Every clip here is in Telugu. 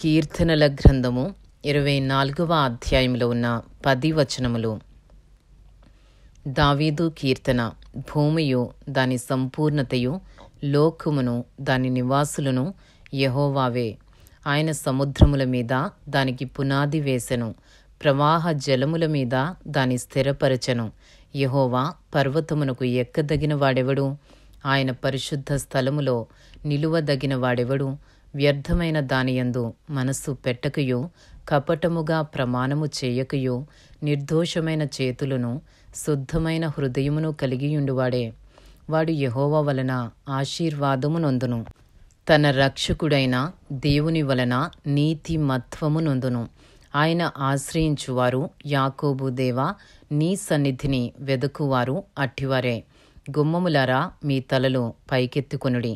కీర్తనల గ్రంథము 24వ అధ్యాయంలో ఉన్న 10 వచనములు. దావీదు కీర్తన. భూమియు దాని సంపూర్ణతయు, లోకమును దాని నివాసులను యెహోవావే. ఆయన సముద్రముల మీద దానికి పునాది వేసెను, ప్రవాహ జలముల మీద దాని స్థిరపరచెను. యెహోవా పర్వతమునకు ఎక్కదగిన వాడెవడు? ఆయన పరిశుద్ధ స్థలములో నిలువదగిన వాడెవడు? వ్యర్థమైన దానియందు మనస్సు పెట్టకయు, కపటముగా ప్రమాణము చేయకయు, నిర్దోషమైన చేతులను శుద్ధమైన హృదయమును కలిగియుండువాడే. వాడు యెహోవా వలన ఆశీర్వాదము నొందును, తన రక్షకుడైన దేవుని వలన నీతి మత్వము నొందును. ఆయన ఆశ్రయించువారు యాకోబు దేవా, నీ సన్నిధిని వెదకువారు అట్టివారే. గుమ్మములారా, మీ తలలు పైకెత్తుకొనుడి,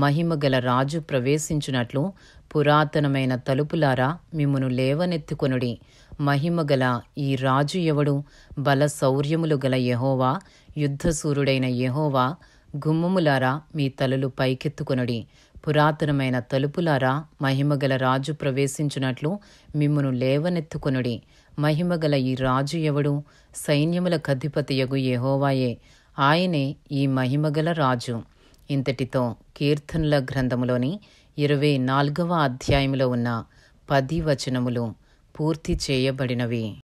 మహిమగల రాజు ప్రవేశించున్నట్లు పురాతనమైన తలుపులారా, మిమ్మును లేవనెత్తుకొనుడి. మహిమగల ఈ రాజు ఎవడు? బల శౌర్యములు గల యెహోవా, యుద్ధసూరుడైన యెహోవా. గుమ్మములారా, మీ తలలు పైకెత్తుకొనుడి, పురాతనమైన తలుపులారా, మహిమగల రాజు ప్రవేశించున్నట్లు మిమ్మును లేవనెత్తుకొనుడి. మహిమగల ఈ రాజు ఎవడు? సైన్యములకధిపతియగు యెహోవాయే, ఆయనే ఈ మహిమగల రాజు. ఇంతటితో కీర్తనల గ్రంథములోని 24వ అధ్యాయంలో ఉన్న 10 వచనములు పూర్తి చేయబడినవి.